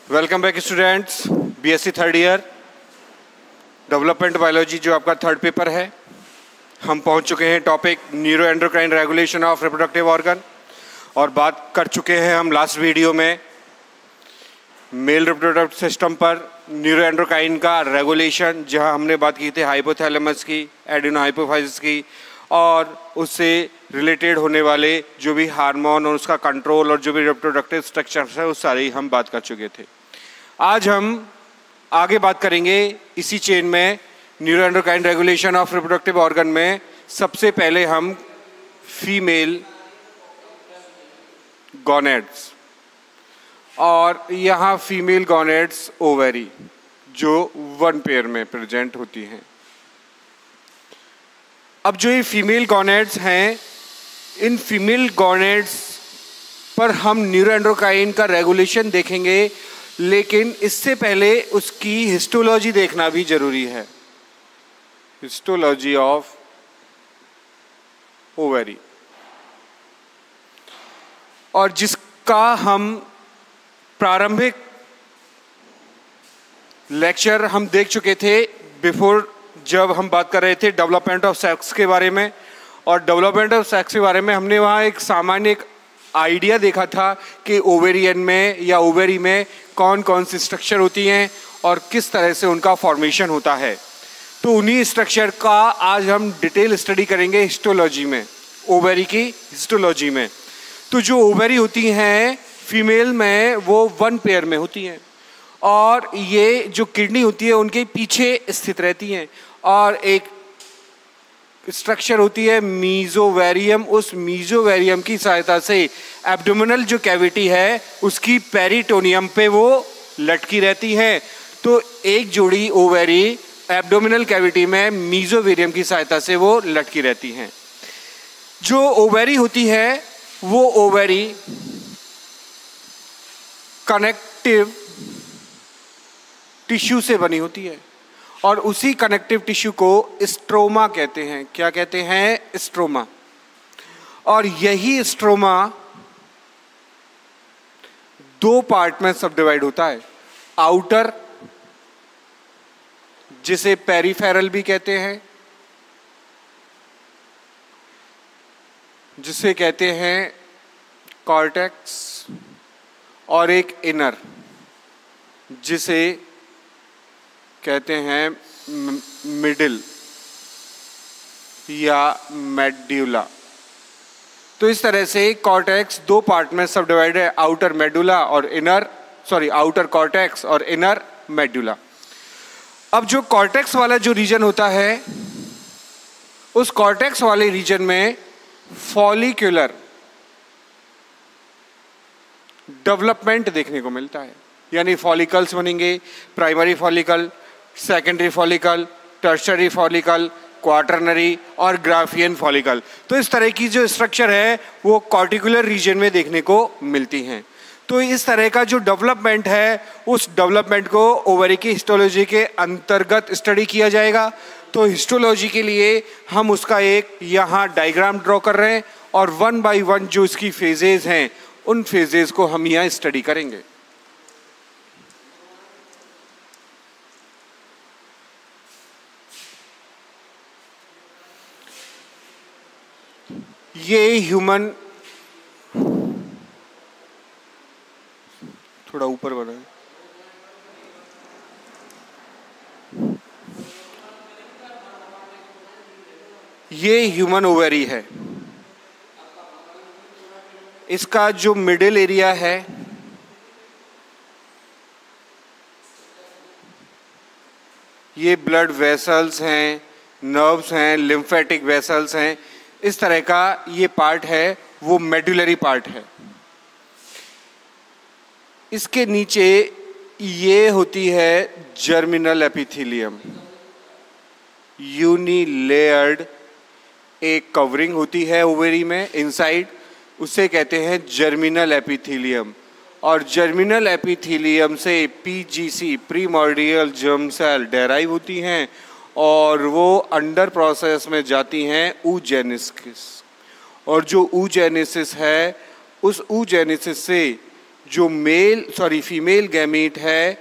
Welcome back students. BSc third year development biology जो आपका third paper है, हम पहुंच चुके हैं topic neuro endocrine regulation of reproductive organ. और बात कर चुके हैं हम लास्ट वीडियो में मेल रिप्रोडक्टिव सिस्टम पर न्यूरो एंडोक्राइन का रेगुलेशन, जहां हमने बात की थी हाइपोथैलेमस की, एडिनो हाइपोफाइसिस की और उससे रिलेटेड होने वाले जो भी हार्मोन और उसका कंट्रोल और जो भी रिप्रोडक्टिव स्ट्रक्चर्स है उस सारे ही हम बात कर चुके थे। आज हम आगे बात करेंगे इसी चेन में neuro endocrine regulation of reproductive organ में। सबसे पहले हम फीमेल गॉनेड्स, और यहाँ फीमेल गॉनेड्स ओवरी जो वन पेयर में प्रेजेंट होती हैं। अब जो ये फीमेल गॉनेड्स हैं, इन फीमेल गॉनेड्स पर हम न्यूरो एंडोक्राइन का रेगुलेशन देखेंगे, लेकिन इससे पहले उसकी हिस्टोलॉजी देखना भी जरूरी है। हिस्टोलॉजी ऑफ ओवरी, और जिसका हम प्रारंभिक लेक्चर हम देख चुके थे बिफोर, जब हम बात कर रहे थे डेवलपमेंट ऑफ सेक्स के बारे में। और डेवलपमेंट ऑफ सेक्स के बारे में हमने वहाँ एक सामान्य एक आइडिया देखा था कि ओवेरियन में या ओवेरी में कौन कौन सी स्ट्रक्चर होती हैं और किस तरह से उनका फॉर्मेशन होता है। तो उन्हीं स्ट्रक्चर का आज हम डिटेल स्टडी करेंगे हिस्टोलॉजी में, ओवेरी की हिस्टोलॉजी में। तो जो ओवेरी होती हैं फीमेल में वो वन पेयर में होती हैं, और ये जो किडनी होती है उनके पीछे स्थित रहती हैं, और एक स्ट्रक्चर होती है मीजोवेरियम। उस मीजोवेरियम की सहायता से एब्डोमिनल जो कैविटी है उसकी पेरिटोनियम पे वो लटकी रहती है। तो एक जोड़ी ओवेरी एब्डोमिनल कैविटी में मीजोवेरियम की सहायता से वो लटकी रहती हैं। जो ओवेरी होती है वो ओवेरी कनेक्टिव टिश्यू से बनी होती है, और उसी कनेक्टिव टिश्यू को स्ट्रोमा कहते हैं। क्या कहते हैं? स्ट्रोमा। और यही स्ट्रोमा दो पार्ट में सब डिवाइड होता है। आउटर, जिसे पेरिफेरल भी कहते हैं, जिसे कहते हैं कॉर्टेक्स, और एक इनर जिसे कहते हैं मिडिल या मेड्यूला। तो इस तरह से कॉर्टेक्स दो पार्ट में सब डिवाइड है, आउटर मेडुला और आउटर कॉर्टेक्स और इनर मेडुला। अब जो कॉर्टेक्स वाला जो रीजन होता है, उस कॉर्टेक्स वाले रीजन में फॉलिक्यूलर डेवलपमेंट देखने को मिलता है, यानी फॉलिकल्स बनेंगे, primary follicle, secondary follicle, tertiary follicle, quaternary और ग्राफियन फॉलिकल। तो इस तरह की जो स्ट्रक्चर है वो कॉर्टिकुलर रीजन में देखने को मिलती हैं। तो इस तरह का जो डेवलपमेंट है, उस डेवलपमेंट को ओवरी की हिस्टोलॉजी के अंतर्गत स्टडी किया जाएगा। तो हिस्टोलॉजी के लिए हम उसका एक यहाँ डायग्राम ड्रॉ कर रहे हैं, और वन बाय वन जो इसकी फेजेज हैं उन फेजेज को हम यहाँ स्टडी करेंगे। ये ह्यूमन, थोड़ा ऊपर बना है, ये ह्यूमन ओवेरी है। इसका जो मिडिल एरिया है ये ब्लड वेसल्स हैं, नर्व्स हैं, लिम्फेटिक वेसल्स हैं, इस तरह का ये पार्ट है, वो मेडुलरी पार्ट है। इसके नीचे ये होती है जर्मिनल एपिथेलियम, यूनिलेयर्ड एक कवरिंग होती है ओवेरी में इनसाइड, उसे कहते हैं जर्मिनल एपिथेलियम। और जर्मिनल एपिथेलियम से PGC primordial germ cell derive होती हैं, और वो अंडर प्रोसेस में जाती हैं oogenesis। और जो oogenesis है, उस oogenesis से जो फीमेल गैमीट है,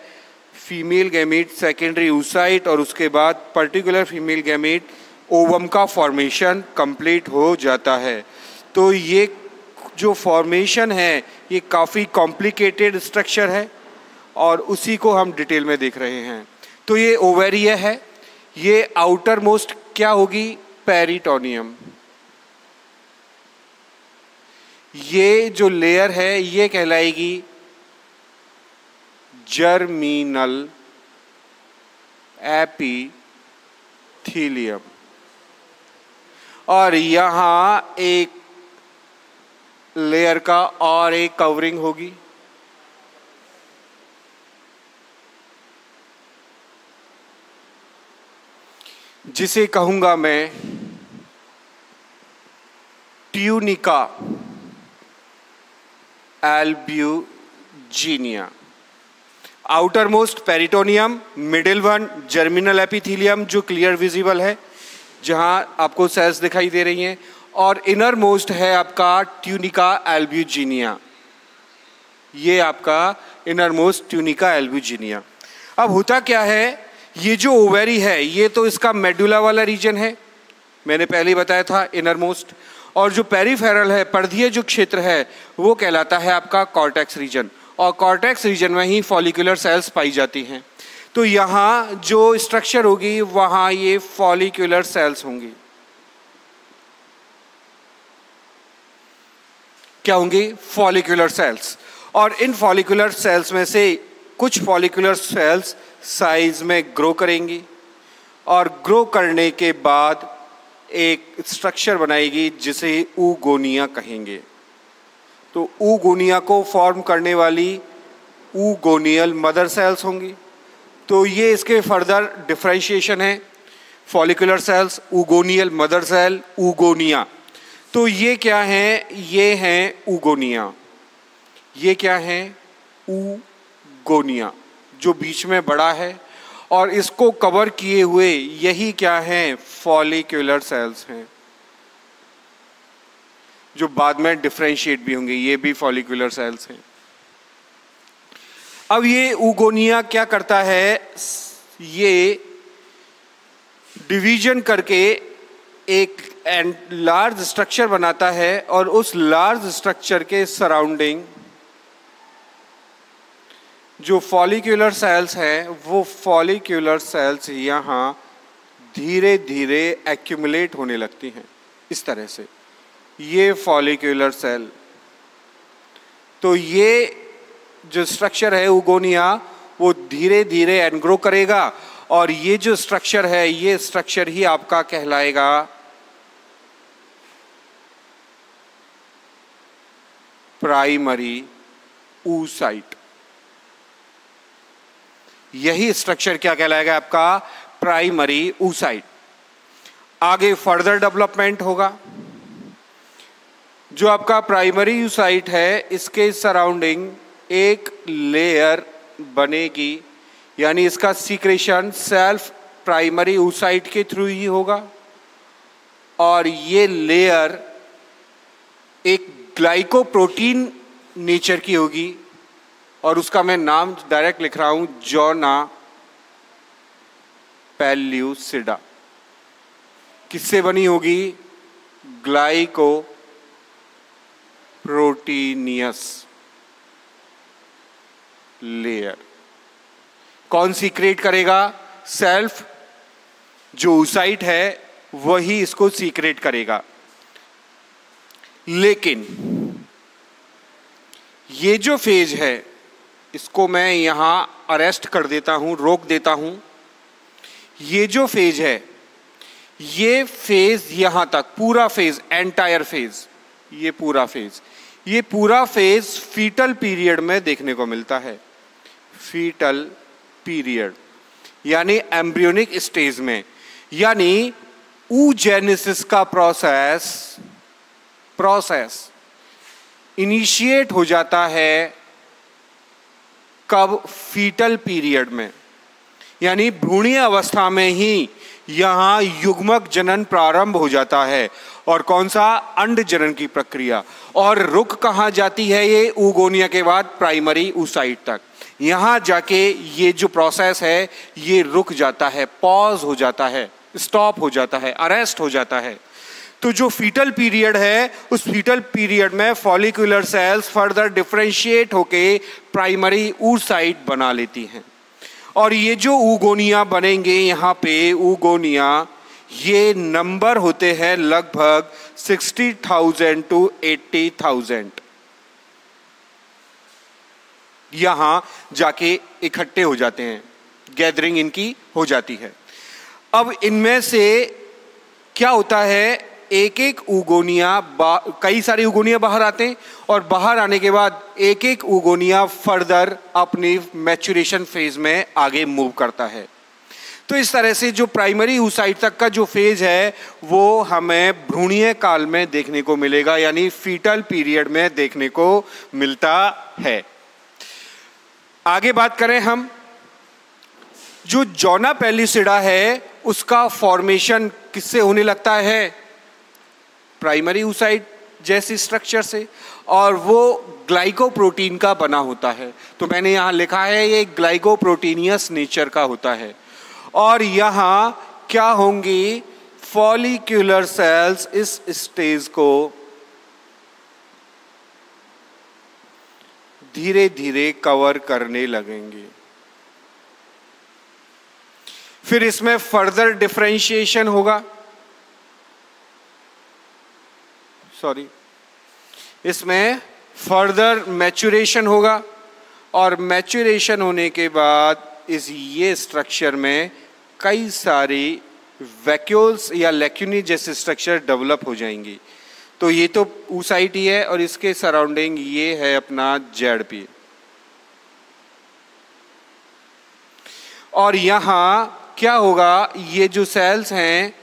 फीमेल गैमीट सेकेंडरी oocyte और उसके बाद पर्टिकुलर फीमेल गैमीट ओवम का फॉर्मेशन कंप्लीट हो जाता है। तो ये जो फॉर्मेशन है ये काफ़ी कॉम्प्लिकेटेड स्ट्रक्चर है और उसी को हम डिटेल में देख रहे हैं। तो ये ओवेरिया है, ये आउटर मोस्ट क्या होगी, पेरिटोनियम। ये जो लेयर है ये कहलाएगी जर्मिनल एपिथीलियम। और यहाँ एक लेयर का और एक कवरिंग होगी, जिसे कहूंगा मैं tunica albuginea. Outermost peritoneum, middle one germinal epithelium जो क्लियर विजिबल है जहां आपको सेल्स दिखाई दे रही हैं, और इनर मोस्ट है आपका ट्यूनिका एल्ब्यूजिनिया। ये आपका इनर मोस्ट ट्यूनिका एल्ब्यूजिनिया। अब होता क्या है, ये जो ओवेरी है ये तो इसका मेडुला वाला रीजन है, मैंने पहले ही बताया था इनर मोस्ट, और जो पेरिफेरल है, परिधीय जो क्षेत्र है वो कहलाता है आपका कॉर्टेक्स रीजन, और कॉर्टेक्स रीजन में ही फॉलिकुलर सेल्स पाई जाती हैं। तो यहाँ जो स्ट्रक्चर होगी वहाँ ये फॉलिकुलर सेल्स होंगी। क्या होंगी, फॉलिकुलर सेल्स। और इन फॉलिकुलर सेल्स में से कुछ फॉलिकुलर सेल्स साइज में ग्रो करेंगी और ग्रो करने के बाद एक स्ट्रक्चर बनाएगी जिसे ऊगोनिया कहेंगे। तो ऊगोनिया को फॉर्म करने वाली ऊगोनियल मदर सेल्स होंगी। तो ये इसके फर्दर डिफरेंशिएशन है, follicular cells, oogonial mother cell, oogonia. तो ये क्या हैं, ये हैं ऊगोनिया। ये क्या हैं, ऊगोनिया, जो बीच में बड़ा है, और इसको कवर किए हुए यही क्या हैं, फॉलिकुलर सेल्स हैं, जो बाद में डिफरेंशिएट भी होंगे, ये भी फॉलिकुलर सेल्स हैं। अब ये ऊगोनिया क्या करता है, ये डिवीजन करके एक लार्ज स्ट्रक्चर बनाता है, और उस लार्ज स्ट्रक्चर के सराउंडिंग जो फॉलिकुलर सेल्स हैं वो फॉलिकुलर सेल्स यहाँ धीरे धीरे एक्यूमुलेट होने लगती हैं इस तरह से। ये फॉलिकुलर सेल, तो ये जो स्ट्रक्चर है ऊगोनिया वो धीरे धीरे एनग्रो करेगा, और ये जो स्ट्रक्चर है ये स्ट्रक्चर ही आपका कहलाएगा प्राइमरी oocyte। यही स्ट्रक्चर क्या कहलाएगा, आपका प्राइमरी oocyte। आगे फर्दर डेवलपमेंट होगा। जो आपका प्राइमरी oocyte है इसके सराउंडिंग एक लेयर बनेगी, यानी इसका सीक्रेशन सेल्फ प्राइमरी oocyte के थ्रू ही होगा, और ये लेयर एक ग्लाइकोप्रोटीन नेचर की होगी, और उसका मैं नाम डायरेक्ट लिख रहा हूं, जोना पेल्यूसिडा। किससे बनी होगी, ग्लाइकोप्रोटीनियस लेयर। कौन सीक्रेट करेगा, सेल्फ जो oocyte है वही इसको सीक्रेट करेगा। लेकिन ये जो फेज है इसको मैं यहां अरेस्ट कर देता हूं, रोक देता हूं। ये जो फेज है ये फेज यहां तक, पूरा फेज, एंटायर फेज, ये पूरा फेज फीटल पीरियड में देखने को मिलता है। फीटल पीरियड यानी एम्ब्रियोनिक स्टेज में, यानी oogenesis का प्रोसेस इनिशिएट हो जाता है कब, फीटल पीरियड में, यानी भ्रूणीय अवस्था में ही यहाँ युग्मक जनन प्रारंभ हो जाता है। और कौन सा, अंड जनन की प्रक्रिया। और रुक कहाँ जाती है ये, ऊगोनिया के बाद प्राइमरी oocyte तक। यहाँ जाके ये जो प्रोसेस है ये रुक जाता है, पॉज हो जाता है, स्टॉप हो जाता है, अरेस्ट हो जाता है। तो जो फीटल पीरियड है, उस फीटल पीरियड में फॉलिकुलर सेल्स फर्दर डिफरेंशिएट होके प्राइमरी oocyte बना लेती हैं। और ये जो ऊगोनिया बनेंगे यहाँ पे ऊगोनिया, ये नंबर होते हैं लगभग 60,000 to 80,000। यहां जाके इकट्ठे हो जाते हैं, गैदरिंग इनकी हो जाती है। अब इनमें से क्या होता है, एक एक ऊगोनिया, कई सारे ऊगोनिया बाहर आते हैं और बाहर आने के बाद एक एक ऊगोनिया फर्दर अपनी मैच्योरेशन फेज में आगे मूव करता है। तो इस तरह से जो प्राइमरी oocyte तक का जो फेज है वो हमें भ्रूणीय काल में देखने को मिलेगा, यानी फीटल पीरियड में देखने को मिलता है। आगे बात करें हम, जो जोना पेलिसिडा है उसका फॉर्मेशन किससे होने लगता है, प्राइमरी oocyte जैसी स्ट्रक्चर से, और वो ग्लाइकोप्रोटीन का बना होता है। तो मैंने यहाँ लिखा है ये ग्लाइकोप्रोटीनियस नेचर का होता है। और यहाँ क्या होंगी, फॉलिक्यूलर सेल्स इस स्टेज को धीरे धीरे कवर करने लगेंगे। फिर इसमें फर्दर डिफरेंशिएशन होगा, इसमें फर्दर मैच्योरेशन होगा, और मैच्योरेशन होने के बाद ये स्ट्रक्चर में कई सारी वैक्यूल्स या लेक्यूनी जैसे स्ट्रक्चर डेवलप हो जाएंगी। तो ये तो oocyte ही है और इसके सराउंडिंग ये है अपना ZP। और यहाँ क्या होगा, ये जो सेल्स हैं,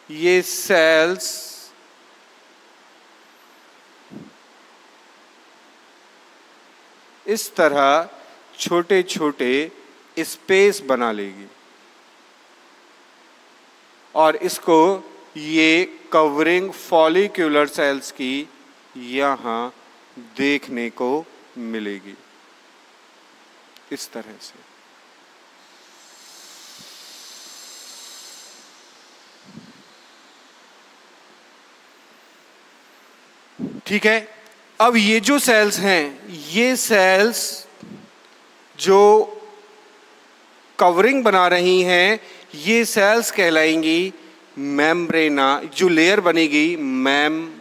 ये सेल्स इस तरह छोटे छोटे स्पेस बना लेगी और इसको ये कवरिंग फॉलिक्यूलर सेल्स की यहाँ देखने को मिलेगी इस तरह से। ठीक है, अब ये जो सेल्स हैं, ये सेल्स जो कवरिंग बना रही हैं, ये सेल्स कहलाएंगी मेम्ब्रेना। जो लेयर बनेगी मेम्ब्रेना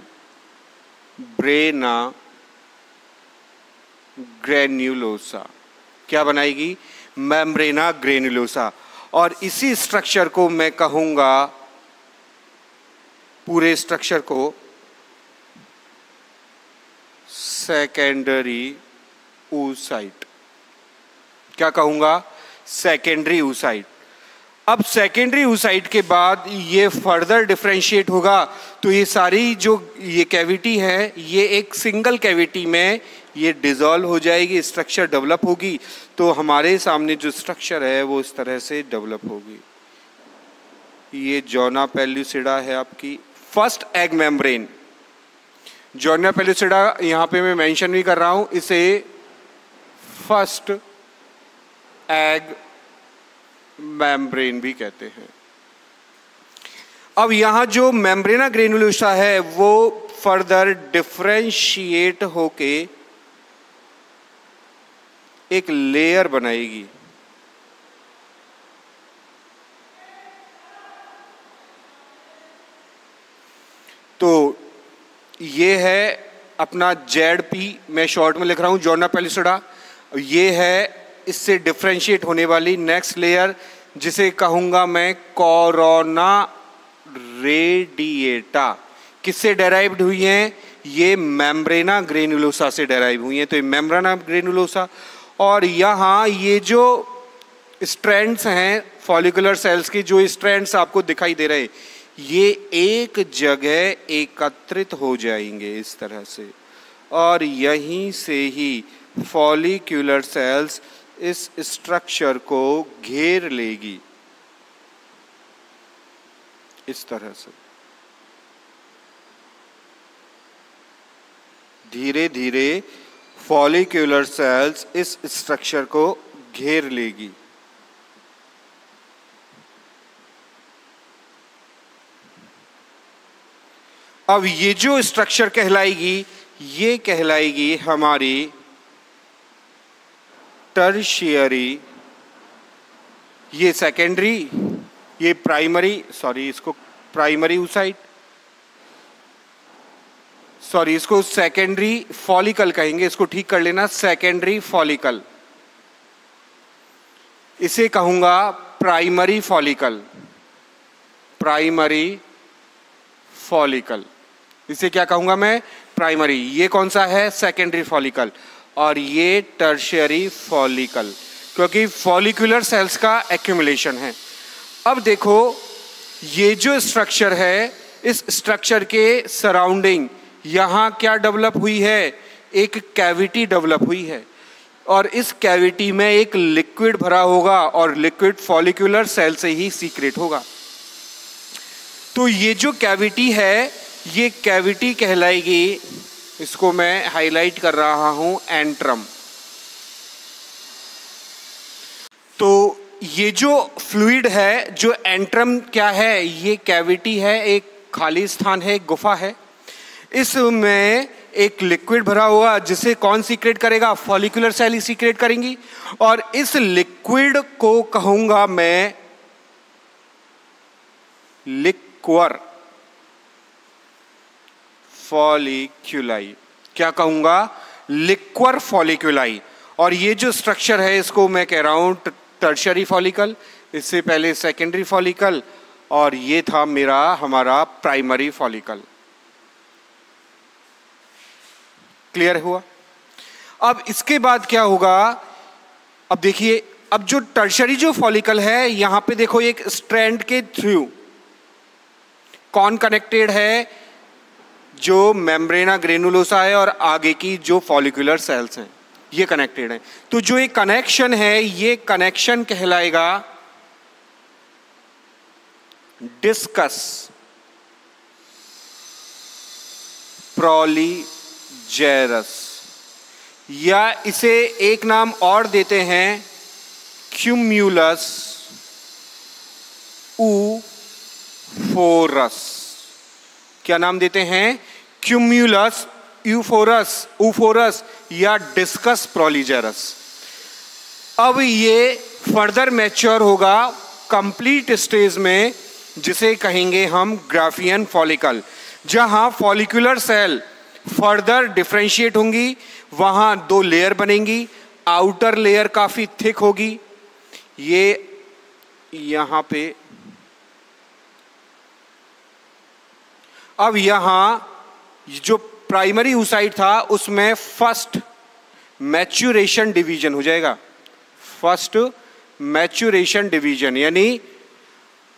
ग्रेन्युलोसा, क्या बनाएगी, मेम्ब्रेना ग्रेन्युलोसा। और इसी स्ट्रक्चर को मैं कहूंगा, पूरे स्ट्रक्चर को सेकेंडरी oocyte, क्या कहूंगा, सेकेंडरी oocyte। अब सेकेंडरी oocyte के बाद ये फर्दर डिफरेंशिएट होगा, तो ये सारी जो ये कैविटी है, ये एक सिंगल कैविटी में ये डिसॉल्व हो जाएगी, स्ट्रक्चर डेवलप होगी। तो हमारे सामने जो स्ट्रक्चर है वो इस तरह से डेवलप होगी। ये जोना पेलिसिडा है आपकी first egg membrane. Zona pellucida यहाँ पे मैं मेंशन भी कर रहा हूँ, इसे फर्स्ट एग मेम्ब्रेन भी कहते हैं। अब यहाँ जो मेम्ब्रेना ग्रेनुलोसा है वो फर्दर डिफरेंशिएट होके एक लेयर बनाएगी। तो ये है अपना ZP, मैं शॉर्ट में लिख रहा हूँ, जोना पेलिसिडा। ये है इससे डिफरेंशिएट होने वाली नेक्स्ट लेयर, जिसे कहूँगा मैं कोरोना रेडिएटा। किससे डेराइव्ड हुई हैं, ये मेम्ब्रेना ग्रेनुलोसा से डेराइव हुई हैं। तो ये मेम्ब्रेना ग्रेनुलोसा, और यहाँ ये जो स्ट्रैंड्स हैं फॉलिकुलर सेल्स के, जो स्ट्रैंड्स आपको दिखाई दे रहे हैं, ये एक जगह एकत्रित हो जाएंगे इस तरह से, और यहीं से ही फॉलिक्यूलर सेल्स इस स्ट्रक्चर को घेर लेगी इस तरह से। धीरे धीरे फॉलिक्यूलर सेल्स इस स्ट्रक्चर को घेर लेगी। अब ये जो स्ट्रक्चर कहलाएगी, ये कहलाएगी हमारी टर्शियरी, ये सेकेंडरी, ये प्राइमरी, सॉरी इसको प्राइमरी oocyte, सॉरी इसको सेकेंडरी फॉलिकल कहेंगे, इसको ठीक कर लेना, सेकेंडरी फॉलिकल। इसे कहूंगा प्राइमरी फॉलिकल, प्राइमरी फॉलिकल, इसे क्या कहूंगा मैं, प्राइमरी। ये कौन सा है, सेकेंडरी फॉलिकल, और ये टर्शियरी फॉलिकल, क्योंकि फॉलिकुलर सेल्स का एक्यूमुलेशन है। अब देखो ये जो स्ट्रक्चर है, इस स्ट्रक्चर के सराउंडिंग यहाँ क्या डेवलप हुई है, एक कैविटी डेवलप हुई है, और इस कैविटी में एक लिक्विड भरा होगा, और लिक्विड फॉलिकुलर सेल से ही सीक्रेट होगा। तो ये जो कैविटी है, ये कैविटी कहलाएगी, इसको मैं हाईलाइट कर रहा हूं, एंट्रम। तो ये जो फ्लूइड है, जो एंट्रम क्या है, ये कैविटी है, एक खाली स्थान है, एक गुफा है। इसमें एक लिक्विड भरा हुआ, जिसे कौन सीक्रेट करेगा, फॉलिकुलर सेल ही सीक्रेट करेंगी, और इस लिक्विड को कहूंगा मैं लिक्वर फॉलिक्यूलाई, क्या कहूंगा, लिक्वर फॉलिक्यूलाई। और ये जो स्ट्रक्चर है, इसको मैं कह रहा हूं टर्शियरी फॉलिकल, इससे पहले सेकेंडरी फॉलिकल, और ये था हमारा प्राइमरी फॉलिकल। क्लियर हुआ? अब इसके बाद क्या होगा, अब देखिए, अब जो टर्शियरी जो फॉलिकल है, यहां पे देखो एक स्ट्रैंड के थ्रू कौन कनेक्टेड है, जो मेम्ब्रेना ग्रेनुलोसा है और आगे की जो फॉलिकुलर सेल्स हैं, ये कनेक्टेड है। तो जो एक कनेक्शन है, ये कनेक्शन कहलाएगा डिस्कस प्रोलीजेरस, या इसे एक नाम और देते हैं क्यूम्यूलस ऊफोरस। क्या नाम देते हैं, क्यूम्यूलस ऊफोरस या डिस्कस प्रोलीजेरस। अब ये फर्दर मैच्योर होगा कंप्लीट स्टेज में, जिसे कहेंगे हम ग्राफियन फॉलिकल, जहां फॉलिकुलर सेल फर्दर डिफरेंशिएट होंगी, वहां दो लेयर बनेंगी, आउटर लेयर काफी थिक होगी, ये यहां पे, अब यहां जो प्राइमरी oocyte था, उसमें फर्स्ट मैच्यूरेशन डिवीजन हो जाएगा, फर्स्ट मैच्यूरेशन डिवीजन, यानी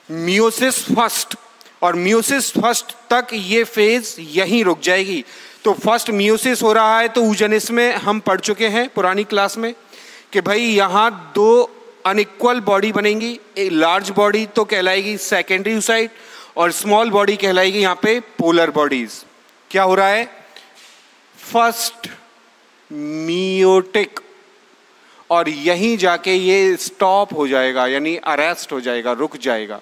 मियोसिस फर्स्ट, और मियोसिस फर्स्ट तक ये फेज यहीं रुक जाएगी। तो फर्स्ट मियोसिस हो रहा है, तो ऊजनिस में हम पढ़ चुके हैं पुरानी क्लास में कि भाई यहाँ दो अनइक्वल बॉडी बनेंगी, एक लार्ज बॉडी तो कहलाएगी सेकेंडरी oocyte, और स्मॉल बॉडी कहलाएगी यहाँ पे पोलर बॉडीज। क्या हो रहा है, फर्स्ट मियोटिक, और यहीं जाके ये स्टॉप हो जाएगा, यानी अरेस्ट हो जाएगा, रुक जाएगा,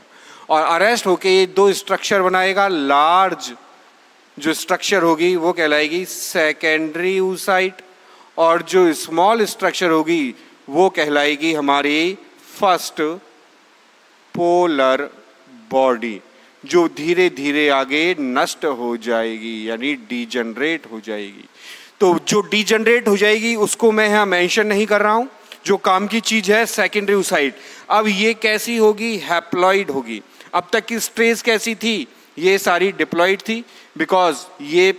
और अरेस्ट होके ये दो स्ट्रक्चर बनाएगा। लार्ज जो स्ट्रक्चर होगी वो कहलाएगी सेकेंडरी oocyte, और जो स्मॉल स्ट्रक्चर होगी वो कहलाएगी हमारी फर्स्ट पोलर बॉडी, जो धीरे धीरे आगे नष्ट हो जाएगी, यानी डीजनरेट हो जाएगी। तो जो डीजनरेट हो जाएगी उसको मैं यहाँ मेंशन नहीं कर रहा हूँ, जो काम की चीज है सेकेंडरी oocyte। अब ये कैसी होगी, हैप्लॉइड होगी। अब तक की स्टेज कैसी थी, ये सारी डिप्लॉइड थी, बिकॉज ये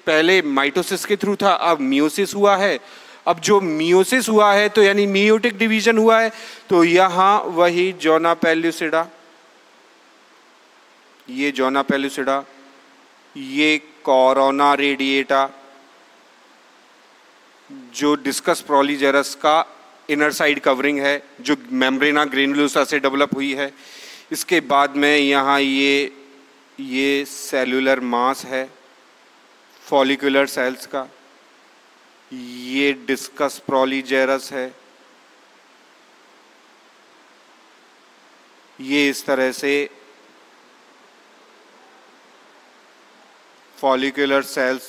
पहले माइटोसिस के थ्रू था, अब मियोसिस हुआ है। अब जो मियोसिस हुआ है तो यानी मियोटिक डिवीजन हुआ है, तो यहाँ वही जोना पेल्यूसिडा, ये जोना पेल्यूसिडा, ये कोरोना रेडिएटा, जो डिस्कस प्रोलीजेरस का इनर साइड कवरिंग है, जो मेम्ब्रेना ग्रेनुलोसा से डेवलप हुई है। इसके बाद में यहाँ ये सेलुलर मास है फॉलिकुलर सेल्स का, ये डिस्कस प्रोलीजेरस है, ये इस तरह से फॉलिकुलर सेल्स।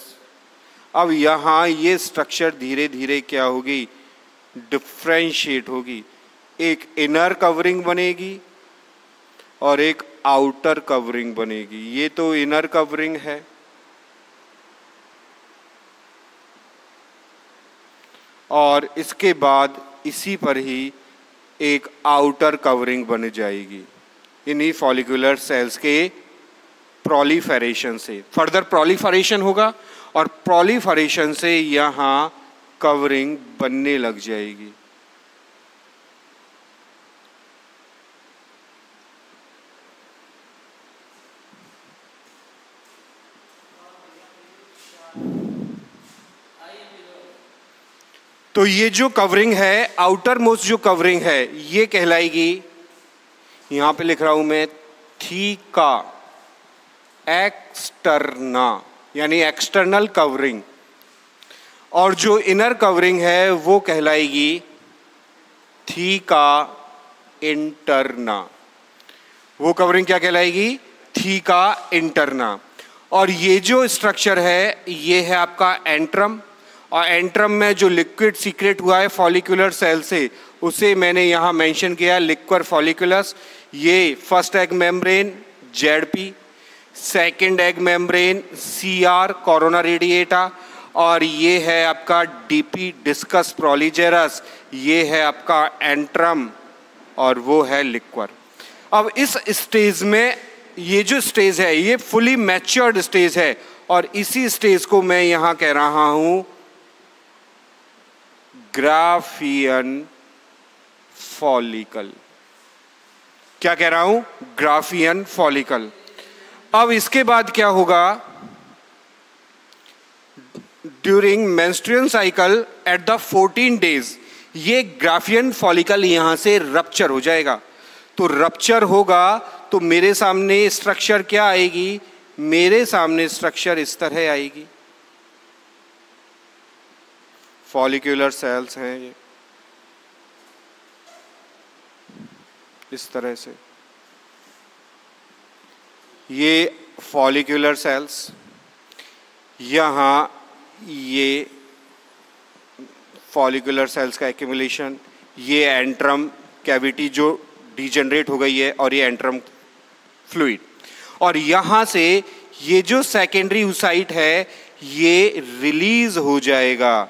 अब यहाँ ये स्ट्रक्चर धीरे धीरे क्या होगी, डिफ्रेंशिएट होगी। एक इनर कवरिंग बनेगी और एक आउटर कवरिंग बनेगी। ये तो इनर कवरिंग है और इसके बाद इसी पर ही एक आउटर कवरिंग बन जाएगी इन्हीं फॉलिकुलर सेल्स के प्रोलीफरेशन से। फर्दर प्रोलीफरेशन होगा और प्रोलीफरेशन से यहाँ कवरिंग बनने लग जाएगी। तो ये जो कवरिंग है, आउटर मोस्ट जो कवरिंग है, ये कहलाएगी, यहां पे लिख रहा हूं मैं, थीका एक्सटर्ना, यानी एक्सटर्नल कवरिंग। और जो इनर कवरिंग है वो कहलाएगी थीका इंटरना। वो कवरिंग क्या कहलाएगी, थीका इंटरना। और ये जो स्ट्रक्चर है ये है आपका एंट्रम, और एंट्रम में जो लिक्विड सीक्रेट हुआ है फॉलिकुलर सेल से उसे मैंने यहाँ मेंशन किया, लिक्वर फॉलिकुलस। ये first egg membrane ZP, second egg membrane CR corona radiata, और ये है आपका डीपी डिस्कस प्रोलीजेरस, ये है आपका एंट्रम और वो है लिक्वर। अब इस स्टेज में, ये जो स्टेज है ये फुली मैच्योर्ड स्टेज है और इसी स्टेज को मैं यहाँ कह रहा हूँ ग्राफियन फॉलिकल। क्या कह रहा हूं, ग्राफियन फॉलिकल। अब इसके बाद क्या होगा, during menstrual cycle at the 14 days ये ग्राफियन फॉलिकल यहां से रप्चर हो जाएगा। तो रप्चर होगा तो मेरे सामने स्ट्रक्चर क्या आएगी, मेरे सामने स्ट्रक्चर इस तरह आएगी। फॉलिकुलर सेल्स हैं ये इस तरह से, ये फॉलिकुलर सेल्स, यहाँ ये फॉलिकुलर सेल्स का एक्यूमुलेशन, ये एंट्रम कैविटी जो डिजेनरेट हो गई है और ये एंट्रम फ्लूइड, और यहाँ से ये जो सेकेंडरी oocyte है ये रिलीज हो जाएगा,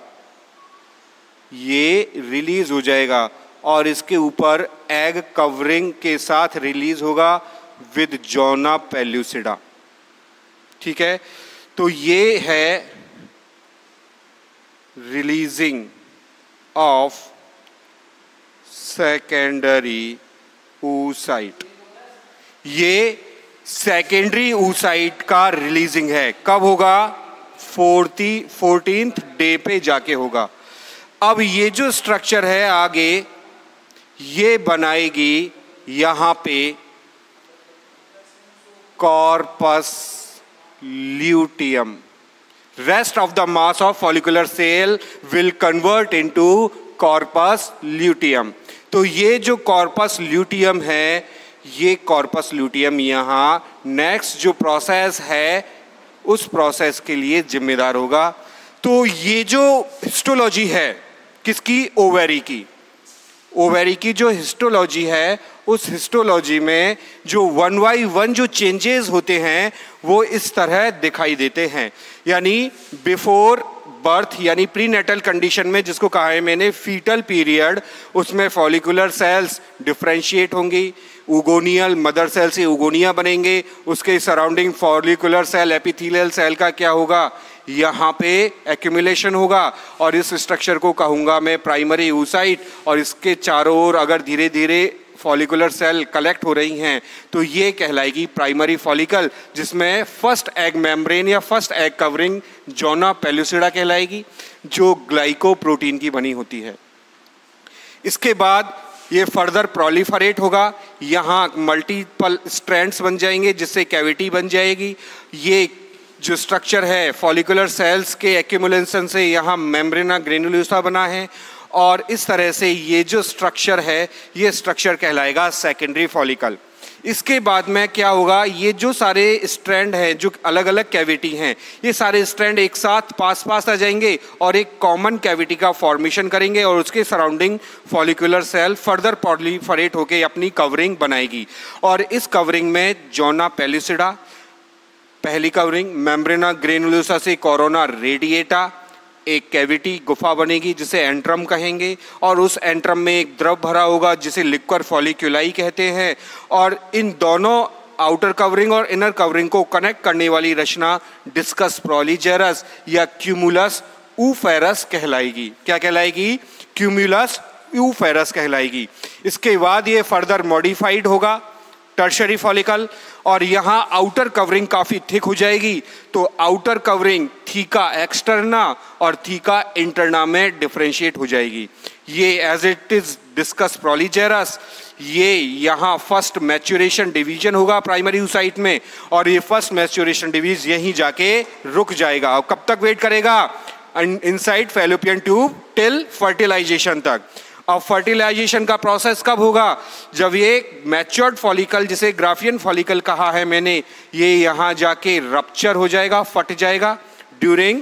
ये रिलीज हो जाएगा और इसके ऊपर एग कवरिंग के साथ रिलीज होगा विद जोना पेल्यूसिडा। ठीक है, तो ये है रिलीजिंग ऑफ सेकेंडरी oocyte। ये सेकेंडरी oocyte का रिलीजिंग है, कब होगा, 14th डे पे जाके होगा। अब ये जो स्ट्रक्चर है आगे ये बनाएगी यहाँ पे corpus luteum. Rest of the mass of follicular cell will convert into corpus luteum. तो ये जो कॉर्पस ल्यूटियम है, ये कॉर्पस ल्यूटियम यहाँ नेक्स्ट जो प्रोसेस है उस प्रोसेस के लिए जिम्मेदार होगा। तो ये जो हिस्टोलॉजी है किसकी, ओवेरी की, ओवेरी की जो हिस्टोलॉजी है उस हिस्टोलॉजी में जो 1 by 1 जो चेंजेस होते हैं वो इस तरह दिखाई देते हैं। यानी बिफोर बर्थ यानी प्रीनेटल कंडीशन में, जिसको कहा है मैंने फीटल पीरियड, उसमें फॉलिकुलर सेल्स डिफ्रेंशिएट होंगी, उगोनियल मदर सेल से उगोनिया बनेंगे, उसके surrounding follicular cell epithelial cell का क्या होगा, यहाँ पे एक्यूमुलेशन होगा और इस स्ट्रक्चर को कहूँगा मैं प्राइमरी oocyte। और इसके चारों ओर अगर धीरे धीरे फॉलिकुलर सेल कलेक्ट हो रही हैं तो ये कहलाएगी प्राइमरी फॉलिकल, जिसमें फर्स्ट एग मेम्ब्रेन या फर्स्ट एग कवरिंग जोना पेल्यूसिडा कहलाएगी जो ग्लाइकोप्रोटीन की बनी होती है। इसके बाद ये फर्दर प्रोलिफरेट होगा, यहाँ मल्टीपल स्ट्रैंड्स बन जाएंगे जिससे कैविटी बन जाएगी। ये जो स्ट्रक्चर है फॉलिकुलर सेल्स के एक्यूमुलेशन से यहाँ मेम्ब्रेना ग्रेनुलोसा बना है और इस तरह से ये जो स्ट्रक्चर है ये स्ट्रक्चर कहलाएगा सेकेंडरी फॉलिकल। इसके बाद में क्या होगा, ये जो सारे स्ट्रैंड हैं जो अलग अलग कैविटी हैं ये सारे स्ट्रैंड एक साथ पास पास आ जाएंगे और एक कॉमन कैविटी का फॉर्मेशन करेंगे और उसके surrounding follicular cell further proliferate होके अपनी कवरिंग बनाएगी और इस कवरिंग में जोना पेलुसिडा पहली कवरिंग, मेम्ब्रेना ग्रेनुलोसा से कोरोना रेडिएटा एक कैविटी गुफा बनेगी जिसे एंट्रम कहेंगे और उस एंट्रम में एक द्रव भरा होगा जिसे लिक्वर फॉलिक्यूलाई कहते हैं और इन दोनों आउटर कवरिंग और इनर कवरिंग को कनेक्ट करने वाली रचना डिस्कस प्रोलीजेरस या क्यूमुलस ऊफेरस कहलाएगी। क्या कहलाएगी? क्यूमुलस ऊफेरस कहलाएगी। इसके बाद ये फर्दर मॉडिफाइड होगा टर्शरी फॉलिकल और यहाँ आउटर कवरिंग काफ़ी थिक हो जाएगी तो आउटर कवरिंग थीका एक्सटर्ना और थीका इंटरना में डिफरेंशिएट हो जाएगी। ये एज इट इज डिस्कस प्रोलीजेरस, ये यहाँ फर्स्ट मैच्योरेशन डिवीजन होगा प्राइमरी oocyte में और ये फर्स्ट मैच्योरेशन डिवीजन यहीं जाके रुक जाएगा। और कब तक वेट करेगा? Inside fallopian tube till fertilisation तक। अब फर्टिलाइजेशन का प्रोसेस कब होगा? जब ये मैच्योर्ड फॉलिकल जिसे ग्राफियन फॉलिकल कहा है मैंने, ये यहाँ जाके रप्चर हो जाएगा, फट जाएगा ड्यूरिंग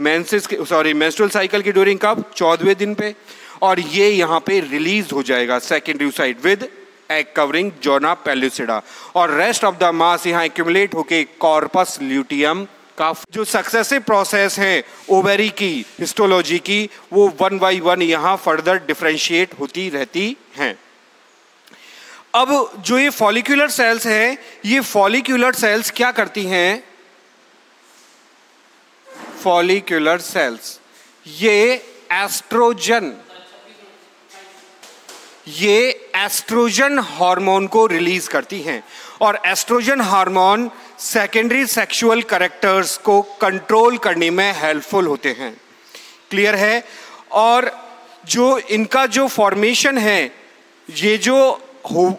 मेंस्ट्रुअल साइकिल की ड्यूरिंग कब? 14वें दिन पे और ये यहाँ पे रिलीज हो जाएगा secondary oocyte with egg covering zona pellucida और रेस्ट ऑफ द मास यहाँ एक्यूमुलेट होके कॉर्पस ल्यूटियम का जो सक्सेसिव प्रोसेस है ओवेरी की हिस्टोलॉजी की वो 1 बाय 1 यहाँ फर्दर डिफरेंशिएट होती रहती हैं। अब जो ये फॉलिक्यूलर सेल्स हैं ये फॉलिक्यूलर सेल्स क्या करती हैं? फॉलिक्यूलर सेल्स ये एस्ट्रोजन हार्मोन को रिलीज करती हैं और oestrogen hormone secondary sexual characters को कंट्रोल करने में हेल्पफुल होते हैं। क्लियर है? और जो इनका जो फॉर्मेशन है ये जो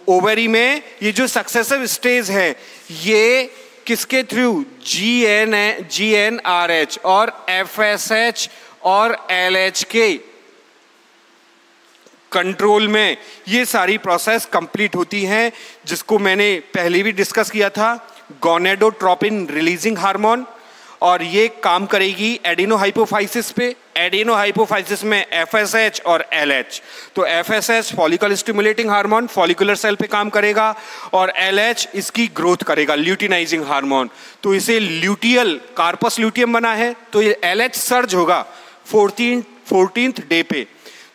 ओवरी में ये जो सक्सेसिव स्टेज है ये किसके थ्रू? GnRH और FSH और LH के कंट्रोल में ये सारी प्रोसेस कंप्लीट होती हैं जिसको मैंने पहले भी डिस्कस किया था, गोनेडोट्रोपिन रिलीजिंग हार्मोन और ये काम करेगी एडिनोहाइपोफाइसिस पे। एडिनोहाइपोफाइसिस में FSH और LH, तो FSH follicle stimulating hormone follicular cell पे काम करेगा और LH इसकी ग्रोथ करेगा ल्यूटिनाइजिंग हार्मोन, तो इसे ल्यूटियल कार्पस ल्यूटियम बना है तो ये LH सर्ज होगा 14th डे पे।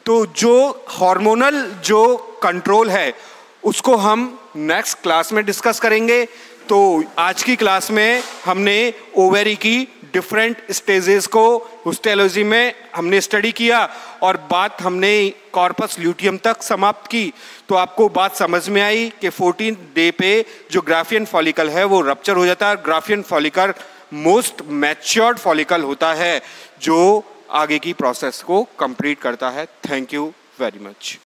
तो जो हार्मोनल जो कंट्रोल है उसको हम नेक्स्ट क्लास में डिस्कस करेंगे। तो आज की क्लास में हमने ओवेरी की डिफरेंट स्टेजेस को हिस्टोलॉजी में हमने स्टडी किया और बात हमने कॉर्पस ल्यूटियम तक समाप्त की। तो आपको बात समझ में आई कि 14th डे पे जो ग्राफियन फॉलिकल है वो रप्चर हो जाता है। Graafian follicle most matured follicle होता है जो आगे की प्रोसेस को कंप्लीट करता है। Thank you very much.